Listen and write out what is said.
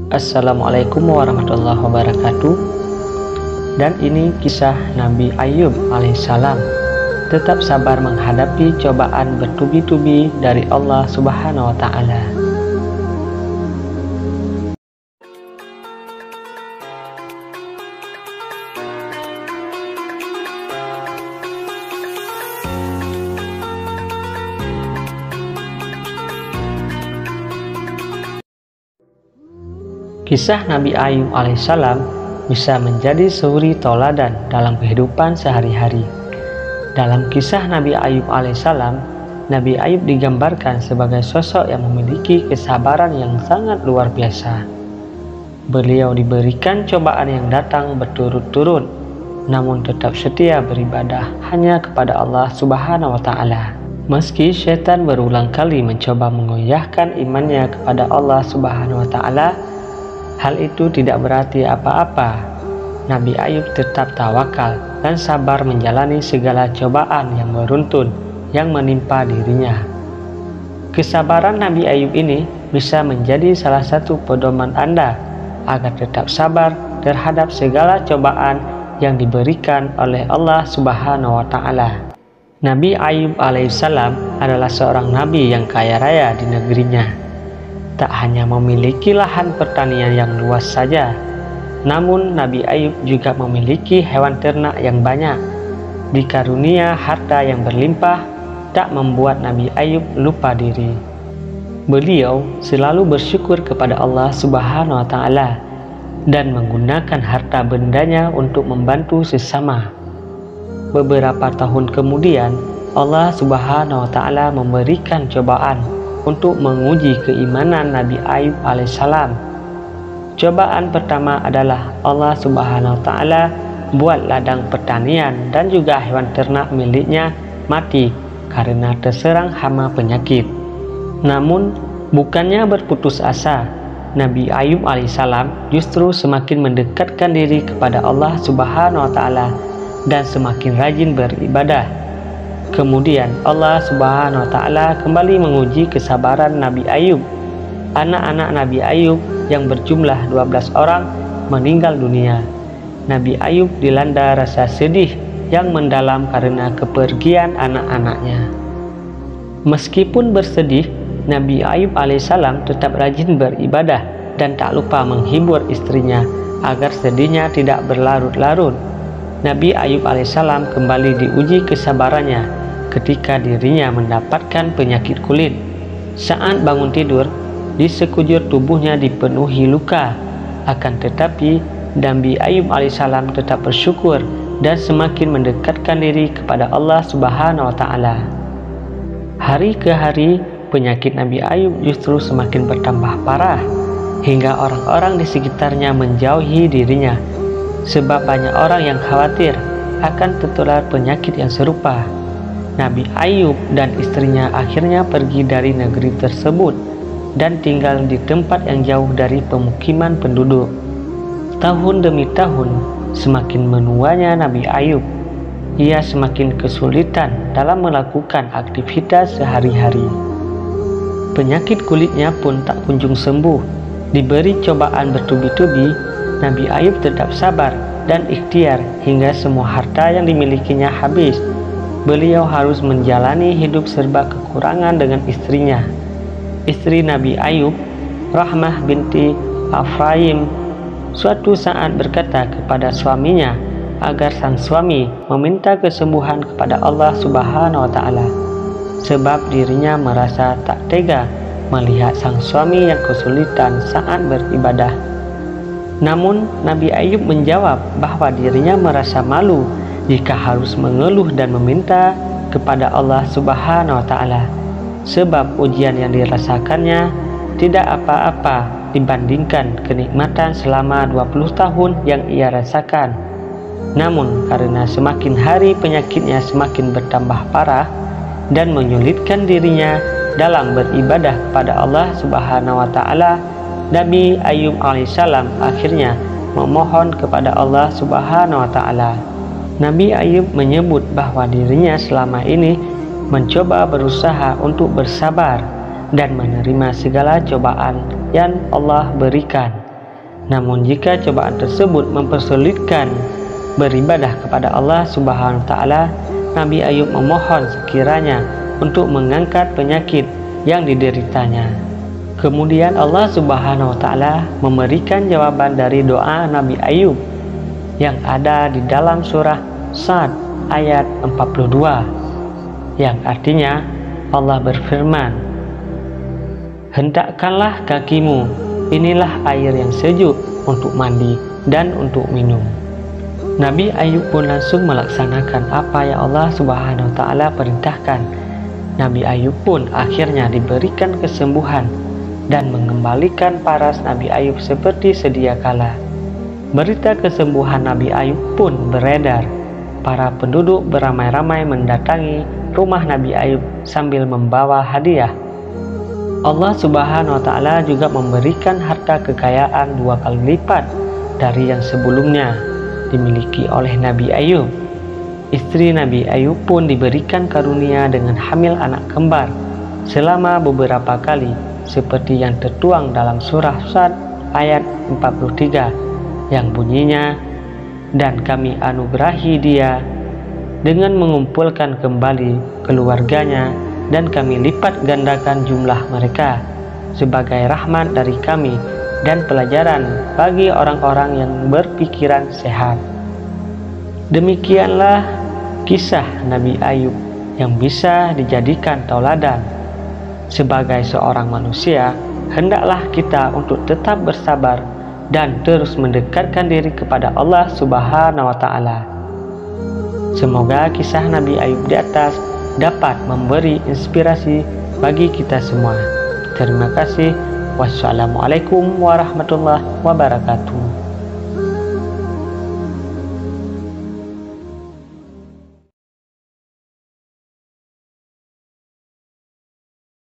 Assalamualaikum warahmatullahi wabarakatuh. Dan ini kisah Nabi Ayub alaihissalam tetap sabar menghadapi cobaan bertubi-tubi dari Allah Subhanahu wa Ta'ala. Kisah Nabi Ayub alaihissalam bisa menjadi suri toladan dalam kehidupan sehari-hari. Dalam kisah Nabi Ayub alaihissalam, Nabi Ayub digambarkan sebagai sosok yang memiliki kesabaran yang sangat luar biasa. Beliau diberikan cobaan yang datang berturut-turut, namun tetap setia beribadah hanya kepada Allah Subhanahu wa Ta'ala. Meski syaitan berulang kali mencoba mengoyahkan imannya kepada Allah Subhanahu wa Ta'ala, hal itu tidak berarti apa-apa. Nabi Ayub tetap tawakal dan sabar menjalani segala cobaan yang beruntun yang menimpa dirinya. Kesabaran Nabi Ayub ini bisa menjadi salah satu pedoman Anda agar tetap sabar terhadap segala cobaan yang diberikan oleh Allah Subhanahu wa Ta'ala. Nabi Ayub alaihissalam adalah seorang nabi yang kaya raya di negerinya. Tak hanya memiliki lahan pertanian yang luas saja, namun Nabi Ayub juga memiliki hewan ternak yang banyak. Dikarunia harta yang berlimpah tak membuat Nabi Ayub lupa diri. Beliau selalu bersyukur kepada Allah Subhanahu wa Ta'ala dan menggunakan harta bendanya untuk membantu sesama. Beberapa tahun kemudian, Allah Subhanahu wa Ta'ala memberikan cobaan untuk menguji keimanan Nabi Ayub alaihissalam. Cobaan pertama adalah Allah Subhanahu wa Ta'ala buat ladang pertanian dan juga hewan ternak miliknya mati karena terserang hama penyakit. Namun bukannya berputus asa, Nabi Ayub alaihissalam justru semakin mendekatkan diri kepada Allah Subhanahu wa Ta'ala dan semakin rajin beribadah. Kemudian Allah Subhanahu wa Ta'ala kembali menguji kesabaran Nabi Ayub. Anak-anak Nabi Ayub yang berjumlah 12 orang meninggal dunia. Nabi Ayub dilanda rasa sedih yang mendalam karena kepergian anak-anaknya. Meskipun bersedih, Nabi Ayub alaihissalam tetap rajin beribadah dan tak lupa menghibur istrinya agar sedihnya tidak berlarut-larut. Nabi Ayub alaihissalam kembali diuji kesabarannya ketika dirinya mendapatkan penyakit kulit. Saat bangun tidur, di sekujur tubuhnya dipenuhi luka. Akan tetapi, Nabi Ayub alaihissalam tetap bersyukur dan semakin mendekatkan diri kepada Allah Subhanahu wa Ta'ala. Hari ke hari, penyakit Nabi Ayub justru semakin bertambah parah, hingga orang-orang di sekitarnya menjauhi dirinya, sebab banyak orang yang khawatir akan tertular penyakit yang serupa. Nabi Ayub dan istrinya akhirnya pergi dari negeri tersebut dan tinggal di tempat yang jauh dari pemukiman penduduk. Tahun demi tahun, semakin menuanya Nabi Ayub, ia semakin kesulitan dalam melakukan aktivitas sehari-hari. Penyakit kulitnya pun tak kunjung sembuh. Diberi cobaan bertubi-tubi, Nabi Ayub tetap sabar dan ikhtiar hingga semua harta yang dimilikinya habis. Beliau harus menjalani hidup serba kekurangan dengan istrinya. Istri Nabi Ayub, Rahmah binti Afraim, suatu saat berkata kepada suaminya agar sang suami meminta kesembuhan kepada Allah Subhanahu wa Ta'ala, sebab dirinya merasa tak tega melihat sang suami yang kesulitan saat beribadah. Namun Nabi Ayub menjawab bahwa dirinya merasa malu jika harus mengeluh dan meminta kepada Allah Subhanahu wa Ta'ala, sebab ujian yang dirasakannya tidak apa-apa dibandingkan kenikmatan selama 20 tahun yang ia rasakan. Namun karena semakin hari penyakitnya semakin bertambah parah dan menyulitkan dirinya dalam beribadah kepada Allah Subhanahu wa Ta'ala, Nabi Ayub alaihissalam akhirnya memohon kepada Allah Subhanahu wa Ta'ala. Nabi Ayub menyebut bahwa dirinya selama ini mencoba berusaha untuk bersabar dan menerima segala cobaan yang Allah berikan. Namun jika cobaan tersebut mempersulitkan beribadah kepada Allah Subhanahu wa taala, Nabi Ayub memohon sekiranya untuk mengangkat penyakit yang dideritanya. Kemudian Allah Subhanahu wa taala memberikan jawaban dari doa Nabi Ayub yang ada di dalam surah Sad ayat 42, yang artinya Allah berfirman, "Hendakkanlah kakimu, inilah air yang sejuk untuk mandi dan untuk minum." Nabi Ayub pun langsung melaksanakan apa yang Allah Subhanahu wa taala perintahkan. Nabi Ayub pun akhirnya diberikan kesembuhan dan mengembalikan paras Nabi Ayub seperti sedia kala. Berita kesembuhan Nabi Ayub pun beredar. Para penduduk beramai-ramai mendatangi rumah Nabi Ayub sambil membawa hadiah. Allah Subhanahu wa taala juga memberikan harta kekayaan 2 kali lipat dari yang sebelumnya dimiliki oleh Nabi Ayub. Istri Nabi Ayub pun diberikan karunia dengan hamil anak kembar selama beberapa kali, seperti yang tertuang dalam surah Sad ayat 43 yang bunyinya, "Dan kami anugerahi dia dengan mengumpulkan kembali keluarganya, dan kami lipat gandakan jumlah mereka sebagai rahmat dari kami dan pelajaran bagi orang-orang yang berpikiran sehat." Demikianlah kisah Nabi Ayub yang bisa dijadikan tauladan. Sebagai seorang manusia, hendaklah kita untuk tetap bersabar dan terus mendekatkan diri kepada Allah Subhanahu wa taala. Semoga kisah Nabi Ayub di atas dapat memberi inspirasi bagi kita semua. Terima kasih. Wassalamualaikum warahmatullahi wabarakatuh.